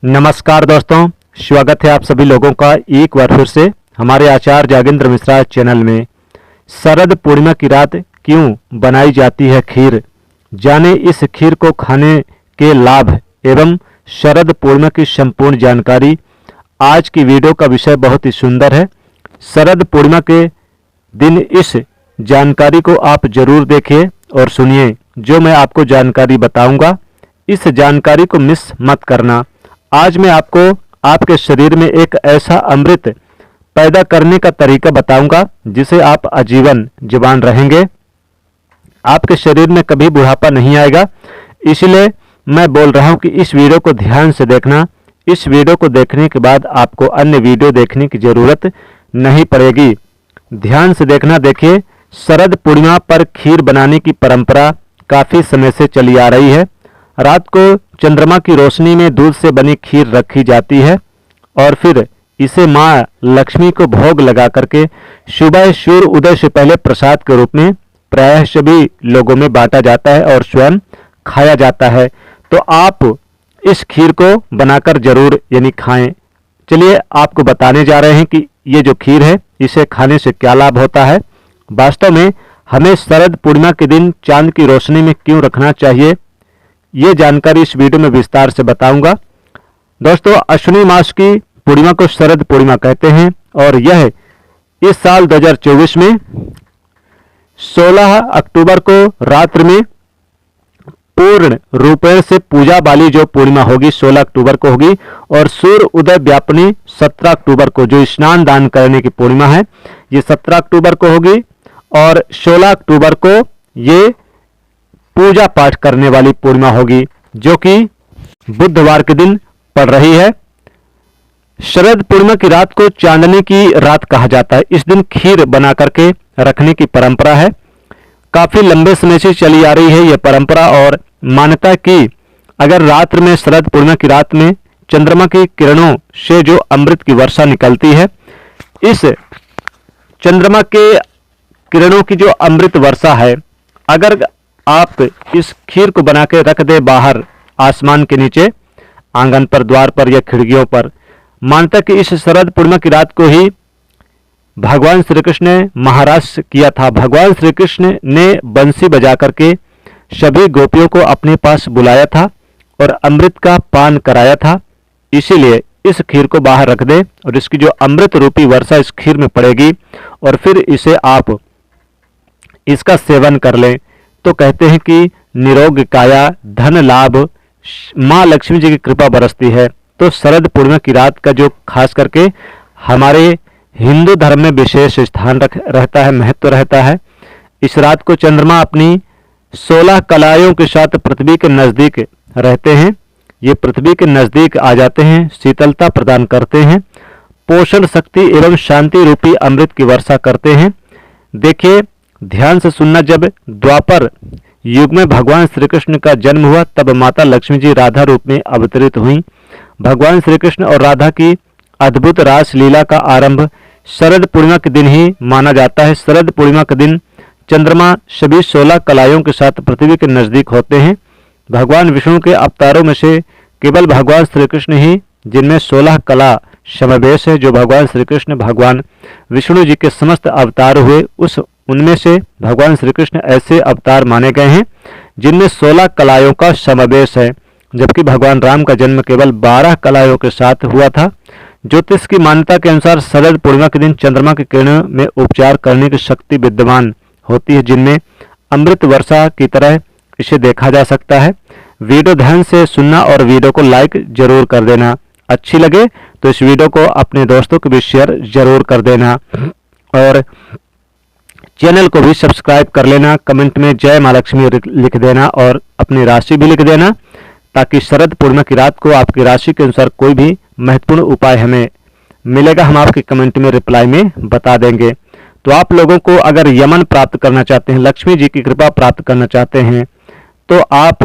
नमस्कार दोस्तों, स्वागत है आप सभी लोगों का एक बार फिर से हमारे आचार्य जागेंद्र मिश्रा चैनल में। शरद पूर्णिमा की रात क्यों बनाई जाती है खीर, जाने इस खीर को खाने के लाभ एवं शरद पूर्णिमा की संपूर्ण जानकारी। आज की वीडियो का विषय बहुत ही सुंदर है। शरद पूर्णिमा के दिन इस जानकारी को आप जरूर देखिए और सुनिए। जो मैं आपको जानकारी बताऊंगा, इस जानकारी को मिस मत करना। आज मैं आपको आपके शरीर में एक ऐसा अमृत पैदा करने का तरीका बताऊंगा जिसे आप आजीवन जवान रहेंगे। आपके शरीर में कभी बुढ़ापा नहीं आएगा। इसलिए मैं बोल रहा हूं कि इस वीडियो को ध्यान से देखना। इस वीडियो को देखने के बाद आपको अन्य वीडियो देखने की जरूरत नहीं पड़ेगी। ध्यान से देखना। देखिए, शरद पूर्णिमा पर खीर बनाने की परंपरा काफी समय से चली आ रही है। रात को चंद्रमा की रोशनी में दूध से बनी खीर रखी जाती है और फिर इसे मां लक्ष्मी को भोग लगा करके सुबह सूर्य उदय से पहले प्रसाद के रूप में प्रायः सभी लोगों में बांटा जाता है और स्वयं खाया जाता है। तो आप इस खीर को बनाकर जरूर खाएं। चलिए आपको बताने जा रहे हैं कि ये जो खीर है, इसे खाने से क्या लाभ होता है। वास्तव में हमें शरद पूर्णिमा के दिन चांद की रोशनी में क्यों रखना चाहिए, ये जानकारी इस वीडियो में विस्तार से बताऊंगा। दोस्तों, अश्विनी मास की पूर्णिमा को शरद पूर्णिमा कहते हैं और यह इस साल 2024 में 16 अक्टूबर को रात्रि में पूर्ण रूपेण से पूजा वाली जो पूर्णिमा होगी 16 अक्टूबर को होगी और सूर्य उदय व्यापनी 17 अक्टूबर को जो स्नान दान करने की पूर्णिमा है, ये 17 अक्टूबर को होगी और 16 अक्टूबर को ये पूजा पाठ करने वाली पूर्णिमा होगी, जो कि बुधवार के दिन पड़ रही है। शरद पूर्णिमा की रात को चांदनी की रात कहा जाता है। इस दिन खीर बना करके रखने की परंपरा है। काफी लंबे समय से चली आ रही है यह परंपरा और मान्यता कि अगर रात्र में शरद पूर्णिमा की रात में चंद्रमा की किरणों से जो अमृत की वर्षा निकलती है, इस चंद्रमा के किरणों की जो अमृत वर्षा है, अगर आप इस खीर को बना के रख दे बाहर आसमान के नीचे, आंगन पर, द्वार पर या खिड़कियों पर, मानता कि इस शरद पूर्णिमा की रात को ही भगवान श्री कृष्ण ने महाराज किया था। भगवान श्री कृष्ण ने बंसी बजा करके सभी गोपियों को अपने पास बुलाया था और अमृत का पान कराया था। इसीलिए इस खीर को बाहर रख दे और इसकी जो अमृत रूपी वर्षा इस खीर में पड़ेगी और फिर इसे आप इसका सेवन कर लें तो कहते हैं कि निरोग काया, धन लाभ, माँ लक्ष्मी जी की कृपा बरसती है। तो शरद पूर्णिमा की रात का जो खास करके हमारे हिंदू धर्म में विशेष स्थान रहता है, महत्व रहता है। इस रात को चंद्रमा अपनी 16 कलाओं के साथ पृथ्वी के नजदीक रहते हैं। ये पृथ्वी के नजदीक आ जाते हैं, शीतलता प्रदान करते हैं, पोषण शक्ति एवं शांति रूपी अमृत की वर्षा करते हैं। देखिए, ध्यान से सुनना। जब द्वापर युग में भगवान श्री कृष्ण का जन्म हुआ, तब माता लक्ष्मी जी राधा रूप में अवतरित हुई। भगवान श्री कृष्ण और राधा की अद्भुत रास लीला का आरंभ शरद पूर्णिमा के दिन ही माना जाता है। शरद पूर्णिमा के दिन चंद्रमा सभी 16 कलाओं के साथ पृथ्वी के नजदीक होते हैं। भगवान विष्णु के अवतारों में से केवल भगवान श्री कृष्ण ही, जिनमें 16 कला समावेश है, जो भगवान श्री कृष्ण भगवान विष्णु जी के समस्त अवतार हुए, उनमें से भगवान श्री कृष्ण ऐसे अवतार माने गए हैं जिनमें 16 कलाओं का समावेश है, जबकि भगवान राम का जन्म केवल 12 कलाओं के साथ हुआ था। ज्योतिष की मान्यता के अनुसार शरद पूर्णिमा के दिन चंद्रमा की किरणों में उपचार करने की शक्ति विद्यमान होती है, जिनमें अमृत वर्षा की तरह इसे देखा जा सकता है। वीडियो ध्यान से सुनना और वीडियो को लाइक जरूर कर देना। अच्छी लगे तो इस वीडियो को अपने दोस्तों को भी शेयर जरूर कर देना और चैनल को भी सब्सक्राइब कर लेना। कमेंट में जय मां लक्ष्मी लिख देना और अपनी राशि भी लिख देना, ताकि शरद पूर्णिमा की रात को आपकी राशि के अनुसार कोई भी महत्वपूर्ण उपाय हमें मिलेगा, हम आपके कमेंट में रिप्लाई में बता देंगे। तो आप लोगों को अगर यमन प्राप्त करना चाहते हैं, लक्ष्मी जी की कृपा प्राप्त करना चाहते हैं, तो आप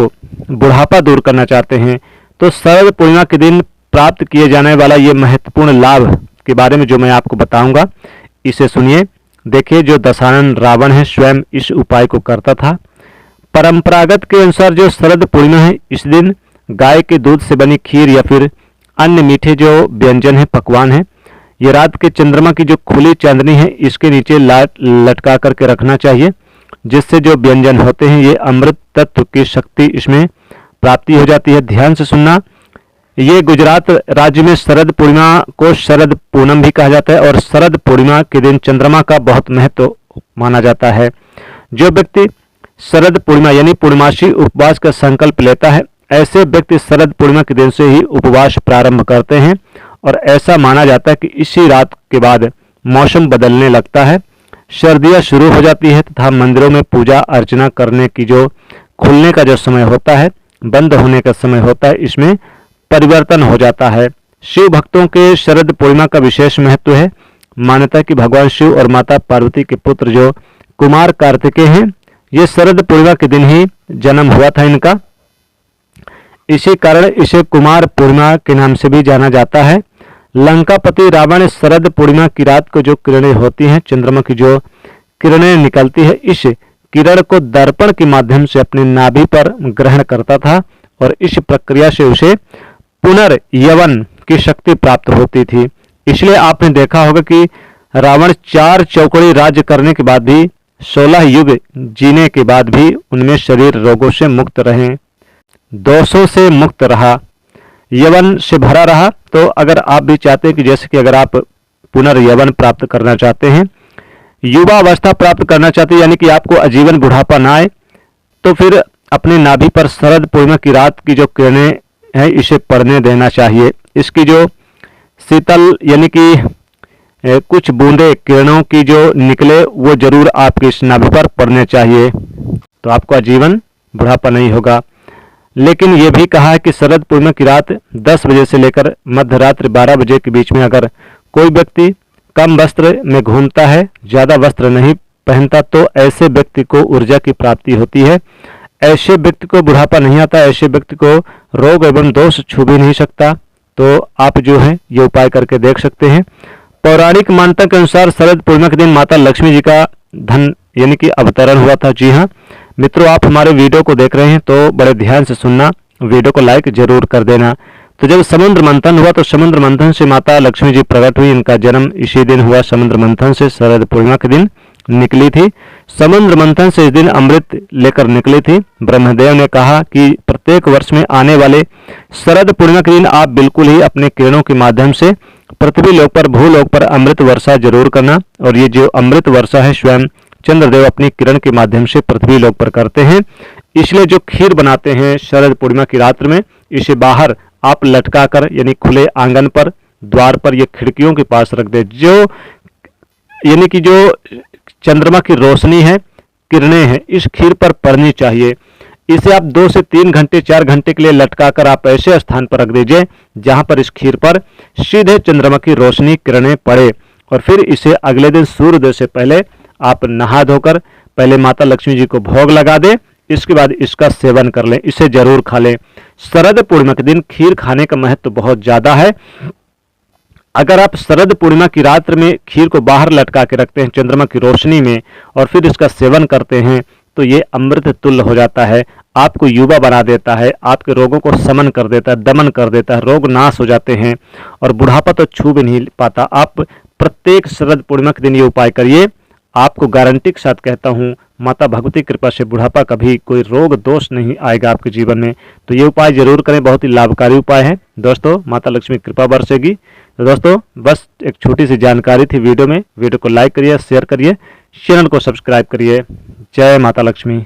बुढ़ापा दूर करना चाहते हैं, तो शरद पूर्णिमा के दिन प्राप्त किए जाने वाला ये महत्वपूर्ण लाभ के बारे में जो मैं आपको बताऊंगा, इसे सुनिए। देखिए, जो दशानन रावण है स्वयं इस उपाय को करता था। परंपरागत के अनुसार जो शरद पूर्णिमा है, इस दिन गाय के दूध से बनी खीर या फिर अन्य मीठे जो व्यंजन है, पकवान है, ये रात के चंद्रमा की जो खुली चांदनी है इसके नीचे लटका करके रखना चाहिए, जिससे जो व्यंजन होते हैं ये अमृत तत्व की शक्ति इसमें प्राप्ति हो जाती है। ध्यान से सुनना, ये गुजरात राज्य में शरद पूर्णिमा को शरद पूनम भी कहा जाता है और शरद पूर्णिमा के दिन चंद्रमा का बहुत महत्व माना जाता है। जो व्यक्ति शरद पूर्णिमा यानी पूर्णमासी उपवास का संकल्प लेता है, ऐसे व्यक्ति शरद पूर्णिमा के दिन से ही उपवास प्रारंभ करते हैं और ऐसा माना जाता है कि इसी रात के बाद मौसम बदलने लगता है, सर्दियां शुरू हो जाती है तथा मंदिरों में पूजा अर्चना करने की जो खुलने का जो समय होता है, बंद होने का समय होता है, इसमें परिवर्तन हो जाता है। शिव भक्तों के शरद पूर्णिमा का विशेष महत्व है। मान्यता है कि भगवान शिव और माता पार्वती के पुत्र जो कुमार कार्तिकेय हैं, ये शरद पूर्णिमा के दिन ही जन्म हुआ था इनका। इसी कारण इसे कुमार पूर्णिमा के नाम से भी जाना जाता है। लंकापति रावण शरद पूर्णिमा की रात को जो किरणें होती हैं, चंद्रमा की जो किरणें निकलती है, इस किरण को दर्पण के माध्यम से अपने नाभि पर ग्रहण करता था और इस प्रक्रिया से उसे पुनर्यवन की शक्ति प्राप्त होती थी। इसलिए आपने देखा होगा कि रावण 4 चौकड़ी राज्य करने के बाद भी, 16 युग जीने के बाद भी उनमें शरीर रोगों से मुक्त रहे, दोषों से मुक्त रहा, यवन से भरा रहा। तो अगर आप भी चाहते हैं कि जैसे कि अगर आप पुनर्यवन प्राप्त करना चाहते हैं, युवा अवस्था प्राप्त करना चाहते हैं, यानी कि आपको आजीवन बुढ़ापा ना आए, तो फिर अपने नाभि पर शरद पूर्णिमा की रात की जो किरणें हैं इसे पड़ने देना चाहिए। इसकी जो शीतल यानी कि कुछ बूंदे किरणों की जो निकले वो जरूर आपके इस नाभि पर पड़ने चाहिए, तो आपको आजीवन बुढ़ापा नहीं होगा। लेकिन ये भी कहा है कि शरद पूर्णिमा की रात 10 बजे से लेकर मध्य रात्रि 12 बजे के बीच में अगर कोई व्यक्ति कम वस्त्र में घूमता है, ज़्यादा वस्त्र नहीं पहनता, तो ऐसे व्यक्ति को ऊर्जा की प्राप्ति होती है, ऐसे व्यक्ति को बुढ़ापा नहीं आता, ऐसे व्यक्ति को रोग एवं दोष छू भी नहीं सकता। तो आप जो है ये उपाय करके देख सकते हैं। पौराणिक मान्यता के अनुसार शरद पूर्णिमा के दिन माता लक्ष्मी जी का धन यानी कि अवतरण हुआ था। जी हाँ मित्रों, आप हमारे वीडियो को देख रहे हैं तो बड़े ध्यान से सुनना, वीडियो को लाइक जरूर कर देना। तो जब समुद्र मंथन हुआ तो समुद्र मंथन से माता लक्ष्मी जी प्रकट हुई, इनका जन्म इसी दिन हुआ। समुद्र मंथन से शरद पूर्णिमा के दिन निकली थी। समुद्र मंथन से इस दिन अमृत लेकर निकली थी। ब्रह्मदेव ने कहा कि प्रत्येक वर्ष में आने वाले शरद पूर्णिमा के दिन आप बिल्कुल ही अपने किरणों के माध्यम से पृथ्वी लोक पर, भूलोक पर अमृत वर्षा जरूर करना। और ये जो अमृत वर्षा है स्वयं चंद्रदेव अपनी किरण के माध्यम से पृथ्वी लोक पर करते हैं। इसलिए जो खीर बनाते हैं शरद पूर्णिमा की रात में, इसे बाहर आप लटका कर यानी खुले आंगन पर, द्वार पर या खिड़कियों के पास रख दे। जो यानी कि जो चंद्रमा की रोशनी है, किरणें हैं, इस खीर पर पड़नी चाहिए। इसे आप 2 से 3 घंटे 4 घंटे के लिए लटका कर आप ऐसे स्थान पर रख दीजिए जहां पर इस खीर पर सीधे चंद्रमा की रोशनी किरणें पड़े। और फिर इसे अगले दिन सूर्योदय से पहले आप नहा धोकर पहले माता लक्ष्मी जी को भोग लगा दें, इसके बाद इसका सेवन कर लें, इसे जरूर खा लें। शरद पूर्णिमा के दिन खीर खाने का महत्व बहुत ज्यादा है। अगर आप शरद पूर्णिमा की रात में खीर को बाहर लटका के रखते हैं चंद्रमा की रोशनी में और फिर इसका सेवन करते हैं तो ये अमृत तुल्य हो जाता है, आपको युवा बना देता है, आपके रोगों को समन कर देता है, दमन कर देता है, रोग नाश हो जाते हैं और बुढ़ापा तो छू भी नहीं पाता। आप प्रत्येक शरद पूर्णिमा के दिन ये उपाय करिए, आपको गारंटी के साथ कहता हूँ माता भगवती कृपा से बुढ़ापा कभी कोई रोग दोष नहीं आएगा आपके जीवन में। तो ये उपाय जरूर करें, बहुत ही लाभकारी उपाय है दोस्तों, माता लक्ष्मी कृपा बरसेगी। तो दोस्तों बस एक छोटी सी जानकारी थी वीडियो में, वीडियो को लाइक करिए, शेयर करिए, चैनल को सब्सक्राइब करिए। जय माता लक्ष्मी।